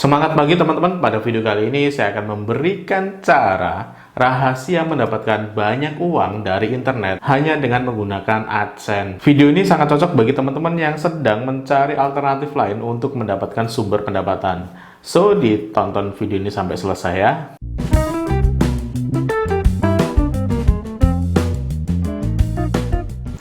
Semangat pagi teman-teman, pada video kali ini saya akan memberikan cara rahasia mendapatkan banyak uang dari internet hanya dengan menggunakan AdSense. Video ini sangat cocok bagi teman-teman yang sedang mencari alternatif lain untuk mendapatkan sumber pendapatan. So, ditonton video ini sampai selesai ya.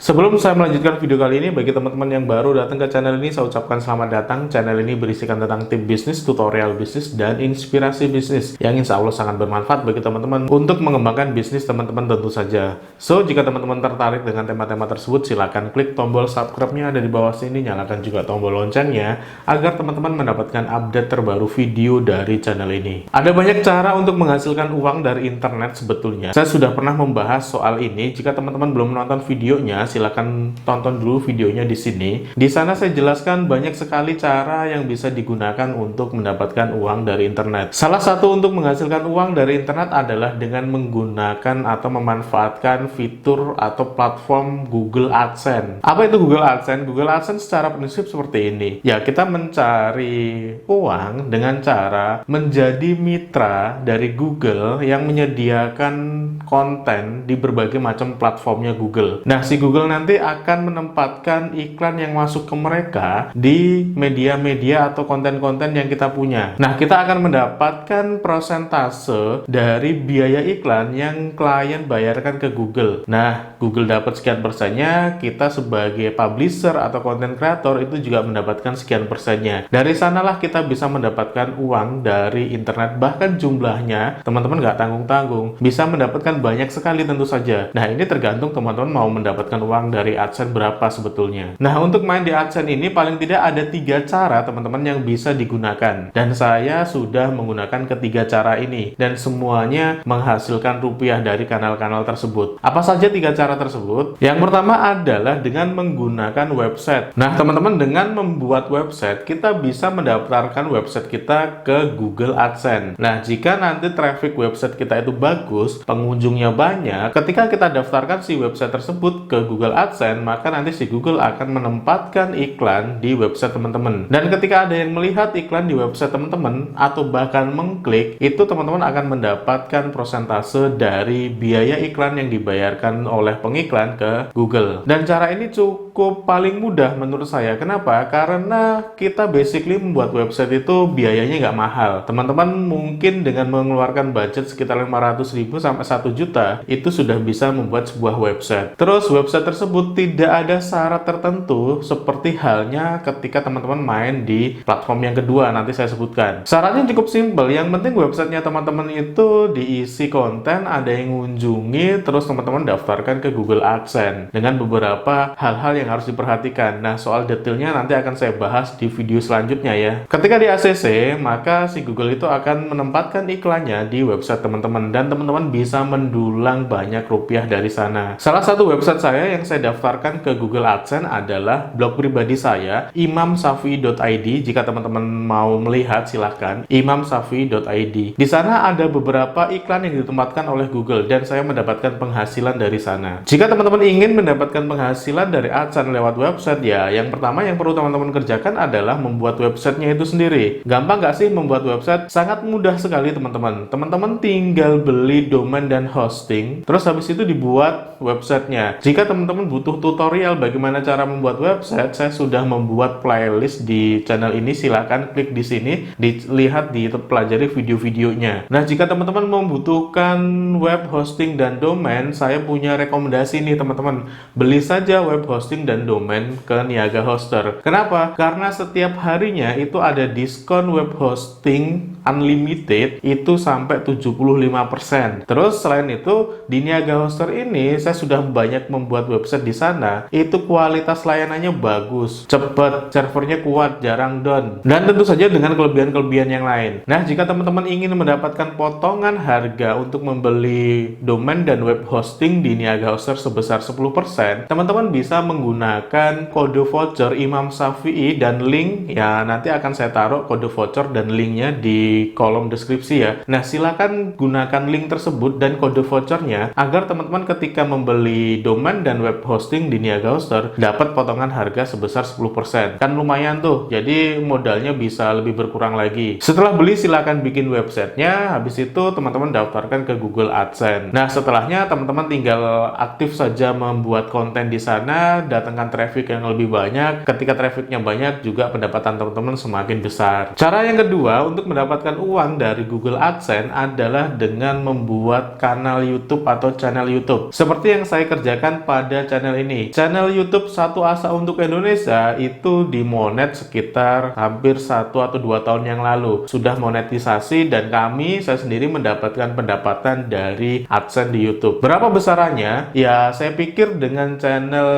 Sebelum saya melanjutkan video kali ini, bagi teman-teman yang baru datang ke channel ini, saya ucapkan selamat datang. Channel ini berisikan tentang tips bisnis, tutorial bisnis, dan inspirasi bisnis yang insya Allah sangat bermanfaat bagi teman-teman untuk mengembangkan bisnis teman-teman tentu saja. So, jika teman-teman tertarik dengan tema-tema tersebut, silakan klik tombol subscribe-nya ada di bawah sini, nyalakan juga tombol loncengnya agar teman-teman mendapatkan update terbaru video dari channel ini. Ada banyak cara untuk menghasilkan uang dari internet sebetulnya. Saya sudah pernah membahas soal ini. Jika teman-teman belum menonton videonya, silakan tonton dulu videonya di sini. Di sana saya jelaskan banyak sekali cara yang bisa digunakan untuk mendapatkan uang dari internet. Salah satu untuk menghasilkan uang dari internet adalah dengan menggunakan atau memanfaatkan fitur atau platform Google AdSense. Apa itu Google AdSense? Google AdSense secara prinsip seperti ini. Ya, kita mencari uang dengan cara menjadi mitra dari Google yang menyediakan konten di berbagai macam platformnya Google. Nah, si Google nanti akan menempatkan iklan yang masuk ke mereka di media-media atau konten-konten yang kita punya. Nah, kita akan mendapatkan persentase dari biaya iklan yang klien bayarkan ke Google. Nah, Google dapat sekian persennya, kita sebagai publisher atau content creator itu juga mendapatkan sekian persennya. Dari sanalah kita bisa mendapatkan uang dari internet, bahkan jumlahnya teman-teman nggak tanggung-tanggung, bisa mendapatkan banyak sekali tentu saja. Nah, ini tergantung teman-teman mau mendapatkan uang dari AdSense berapa sebetulnya. Nah, untuk main di AdSense ini paling tidak ada 3 cara teman-teman yang bisa digunakan. Dan saya sudah menggunakan ketiga cara ini. Dan semuanya menghasilkan rupiah dari kanal-kanal tersebut. Apa saja 3 cara tersebut? Yang pertama adalah dengan menggunakan website. Nah, teman-teman, dengan membuat website, kita bisa mendaftarkan website kita ke Google AdSense. Nah, jika nanti traffic website kita itu bagus, pengunjungnya banyak, ketika kita daftarkan si website tersebut ke Google AdSense, maka nanti si Google akan menempatkan iklan di website teman-teman. Dan ketika ada yang melihat iklan di website teman-teman atau bahkan mengklik, itu teman-teman akan mendapatkan persentase dari biaya iklan yang dibayarkan oleh pengiklan ke Google. Dan cara ini cukup paling mudah menurut saya. Kenapa? Karena kita basically membuat website itu biayanya nggak mahal. Teman-teman mungkin dengan mengeluarkan budget sekitar 500.000 sampai 1 juta, itu sudah bisa membuat sebuah website. Terus website tersebut tidak ada syarat tertentu seperti halnya ketika teman-teman main di platform yang kedua, nanti saya sebutkan. Syaratnya cukup simpel, yang penting websitenya teman-teman itu diisi konten, ada yang mengunjungi, terus teman-teman daftarkan ke Google AdSense dengan beberapa hal-hal yang harus diperhatikan. Nah, soal detailnya nanti akan saya bahas di video selanjutnya ya. Ketika di ACC, maka si Google itu akan menempatkan iklannya di website teman-teman dan teman-teman bisa mendulang banyak rupiah dari sana. Salah satu website saya yang saya daftarkan ke Google AdSense adalah blog pribadi saya, imamshafi'i.id. Jika teman-teman mau melihat, silahkan imamshafi'i.id. Di sana ada beberapa iklan yang ditempatkan oleh Google dan saya mendapatkan penghasilan dari sana. Jika teman-teman ingin mendapatkan penghasilan dari AdSense lewat website, ya yang pertama yang perlu teman-teman kerjakan adalah membuat websitenya itu sendiri. Gampang nggak sih membuat website? Sangat mudah sekali teman-teman. Teman-teman tinggal beli domain dan hosting, terus habis itu dibuat websitenya. Jika teman-teman butuh tutorial bagaimana cara membuat website, saya sudah membuat playlist di channel ini. Silahkan klik di sini, dilihat, pelajari video-videonya. Nah, jika teman-teman membutuhkan web hosting dan domain, saya punya rekomendasi nih teman-teman. Beli saja web hosting dan domain ke Niaga Hoster. Kenapa? Karena setiap harinya itu ada diskon web hosting unlimited itu sampai 75%. Terus selain itu di Niaga Hoster ini saya sudah banyak membuat website di sana. Itu kualitas layanannya bagus, cepat, servernya kuat, jarang down, dan tentu saja dengan kelebihan-kelebihan yang lain. Nah, jika teman-teman ingin mendapatkan potongan harga untuk membeli domain dan web hosting di Niaga Hoster sebesar 10%, teman-teman bisa menggunakan kode voucher Imam Syafi'i dan link ya nanti akan saya taruh kode voucher dan linknya di kolom deskripsi ya. Nah, silakan gunakan link tersebut dan kode vouchernya agar teman-teman ketika membeli domain dan web web hosting di Niaga Hoster dapat potongan harga sebesar 10%. Kan lumayan tuh, jadi modalnya bisa lebih berkurang lagi. Setelah beli silakan bikin websitenya, habis itu teman-teman daftarkan ke Google AdSense. Nah setelahnya teman-teman tinggal aktif saja membuat konten di sana, datangkan traffic yang lebih banyak. Ketika trafficnya banyak juga pendapatan teman-teman semakin besar. Cara yang kedua untuk mendapatkan uang dari Google AdSense adalah dengan membuat kanal YouTube atau channel YouTube. Seperti yang saya kerjakan pada channel ini. Channel YouTube Satu Asa Untuk Indonesia itu dimonet sekitar hampir 1 atau 2 tahun yang lalu. Sudah monetisasi dan saya sendiri mendapatkan pendapatan dari AdSense di YouTube. Berapa besarannya? Ya, saya pikir dengan channel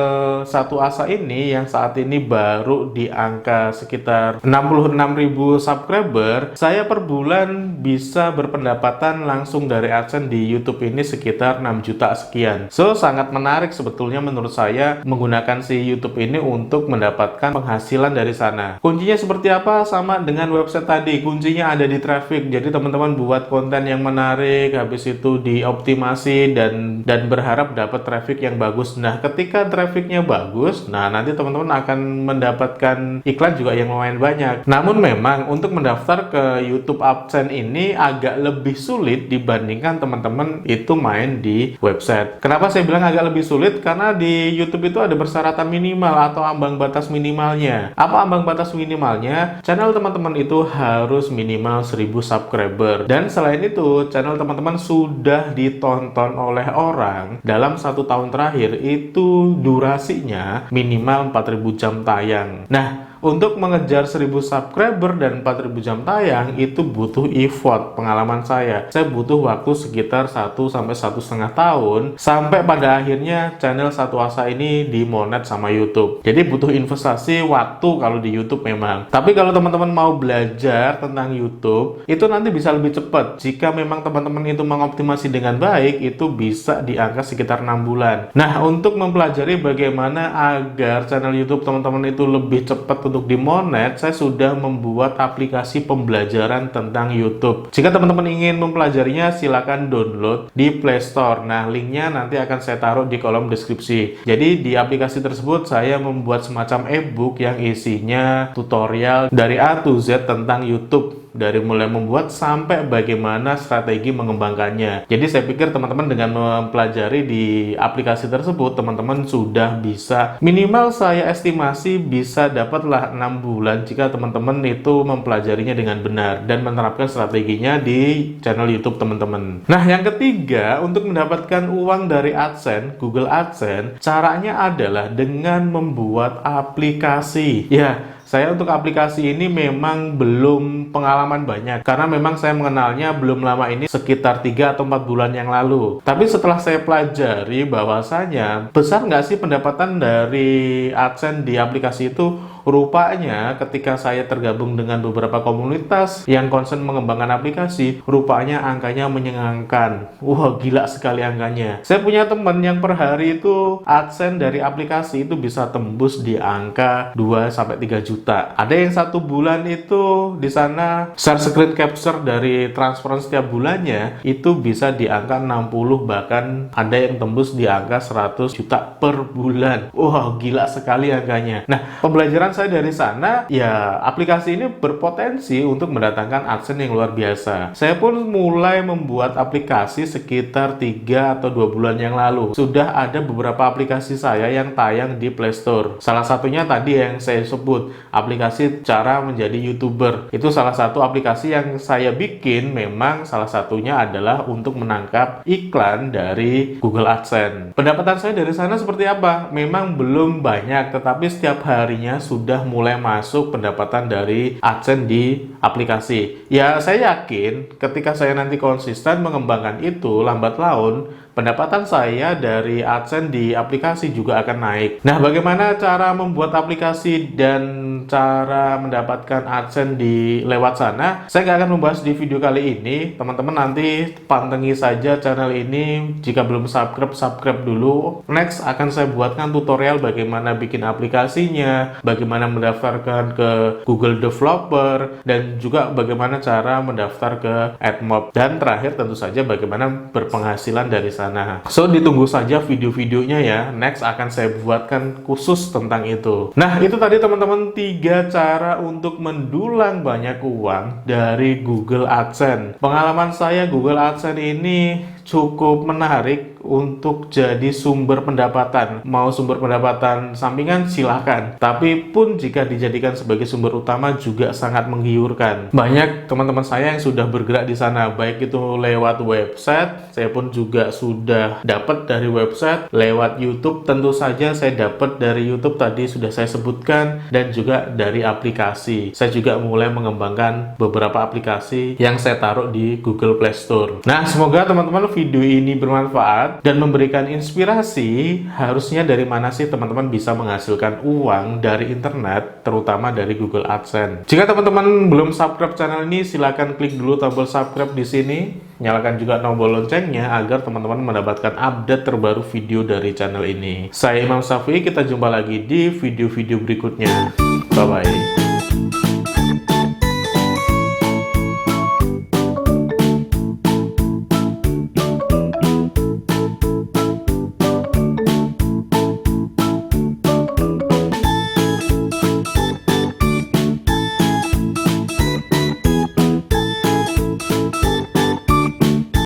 Satu Asa ini yang saat ini baru di angka sekitar 66.000 subscriber, saya per bulan bisa berpendapatan langsung dari AdSense di YouTube ini sekitar 6 juta sekian. So, sangat menarik sebetulnya menurut saya menggunakan si YouTube ini untuk mendapatkan penghasilan dari sana. Kuncinya seperti apa? Sama dengan website tadi, kuncinya ada di traffic. Jadi teman-teman buat konten yang menarik, habis itu dioptimasi dan berharap dapat traffic yang bagus. Nah, ketika trafficnya bagus, nah nanti teman-teman akan mendapatkan iklan juga yang lumayan banyak. Namun memang untuk mendaftar ke YouTube AdSense ini agak lebih sulit dibandingkan teman-teman itu main di website. Kenapa saya bilang agak lebih sulit? Karena di YouTube itu ada persyaratan minimal atau ambang batas minimalnya. Apa ambang batas minimalnya? Channel teman-teman itu harus minimal 1000 subscriber. Dan selain itu, channel teman-teman sudah ditonton oleh orang dalam 1 tahun terakhir itu durasinya minimal 4000 jam tayang. Nah, untuk mengejar 1000 subscriber dan 4000 jam tayang itu butuh effort. Pengalaman saya butuh waktu sekitar 1-1,5 tahun sampai pada akhirnya channel Satu Asa ini dimonet sama YouTube. Jadi butuh investasi waktu kalau di YouTube memang. Tapi kalau teman-teman mau belajar tentang YouTube, itu nanti bisa lebih cepat. Jika memang teman-teman itu mengoptimasi dengan baik, itu bisa di angka sekitar 6 bulan. Nah, untuk mempelajari bagaimana agar channel YouTube teman-teman itu lebih cepat untuk dimonet, saya sudah membuat aplikasi pembelajaran tentang YouTube. Jika teman-teman ingin mempelajarinya, silakan download di Play Store. Nah, linknya nanti akan saya taruh di kolom deskripsi. Jadi di aplikasi tersebut saya membuat semacam e-book yang isinya tutorial dari A to Z tentang YouTube. Dari mulai membuat sampai bagaimana strategi mengembangkannya. Jadi saya pikir teman-teman dengan mempelajari di aplikasi tersebut, teman-teman sudah bisa, minimal saya estimasi bisa dapatlah 6 bulan jika teman-teman itu mempelajarinya dengan benar dan menerapkan strateginya di channel YouTube teman-teman. Nah, yang ketiga, untuk mendapatkan uang dari AdSense, Google AdSense, caranya adalah dengan membuat aplikasi. Ya, saya untuk aplikasi ini memang belum pengalaman banyak karena memang saya mengenalnya belum lama ini, sekitar 3 atau 4 bulan yang lalu. Tapi setelah saya pelajari bahwasanya besar nggak sih pendapatan dari AdSense di aplikasi itu, rupanya ketika saya tergabung dengan beberapa komunitas yang concern mengembangkan aplikasi, rupanya angkanya menyenangkan. Wah, gila sekali angkanya. Saya punya teman yang per hari itu AdSense dari aplikasi itu bisa tembus di angka 2-3 juta. Ada yang 1 bulan itu di sana share screen capture dari transferan setiap bulannya itu bisa di angka 60, bahkan ada yang tembus di angka 100 juta per bulan. Wah, gila sekali angkanya. Nah, pembelajaran saya dari sana, ya aplikasi ini berpotensi untuk mendatangkan AdSense yang luar biasa. Saya pun mulai membuat aplikasi sekitar 3 atau 2 bulan yang lalu. Sudah ada beberapa aplikasi saya yang tayang di Play Store. Salah satunya tadi yang saya sebut, aplikasi cara menjadi YouTuber. Itu salah satu aplikasi yang saya bikin, memang salah satunya adalah untuk menangkap iklan dari Google AdSense. Pendapatan saya dari sana seperti apa? Memang belum banyak, tetapi setiap harinya sudah mulai masuk pendapatan dari AdSense di aplikasi. Ya, saya yakin ketika saya nanti konsisten mengembangkan itu, lambat laun pendapatan saya dari AdSense di aplikasi juga akan naik. Nah, bagaimana cara membuat aplikasi dan cara mendapatkan AdSense di lewat sana, saya nggak akan membahas di video kali ini. Teman-teman nanti pantengi saja channel ini. Jika belum subscribe, subscribe dulu. Next akan saya buatkan tutorial bagaimana bikin aplikasinya, bagaimana mendaftarkan ke Google Developer, dan juga bagaimana cara mendaftar ke AdMob. Dan terakhir tentu saja bagaimana berpenghasilan dari sana. So ditunggu saja video-videonya ya. Next akan saya buatkan khusus tentang itu. Nah, itu tadi teman-teman 3 cara untuk mendulang banyak uang dari Google AdSense. Pengalaman saya Google AdSense ini cukup menarik untuk jadi sumber pendapatan. Mau sumber pendapatan sampingan silahkan, tapi pun jika dijadikan sebagai sumber utama juga sangat menggiurkan. Banyak teman-teman saya yang sudah bergerak di sana, baik itu lewat website, saya pun juga sudah dapat dari website, lewat YouTube tentu saja saya dapat dari YouTube tadi sudah saya sebutkan, dan juga dari aplikasi. Saya juga mulai mengembangkan beberapa aplikasi yang saya taruh di Google Play Store. Nah, semoga teman-teman video ini bermanfaat dan memberikan inspirasi. Harusnya dari mana sih teman-teman bisa menghasilkan uang dari internet, terutama dari Google AdSense. Jika teman-teman belum subscribe channel ini, silakan klik dulu tombol subscribe di sini. Nyalakan juga tombol loncengnya agar teman-teman mendapatkan update terbaru video dari channel ini. Saya Imam Syafi'i, kita jumpa lagi di video-video berikutnya. Bye-bye.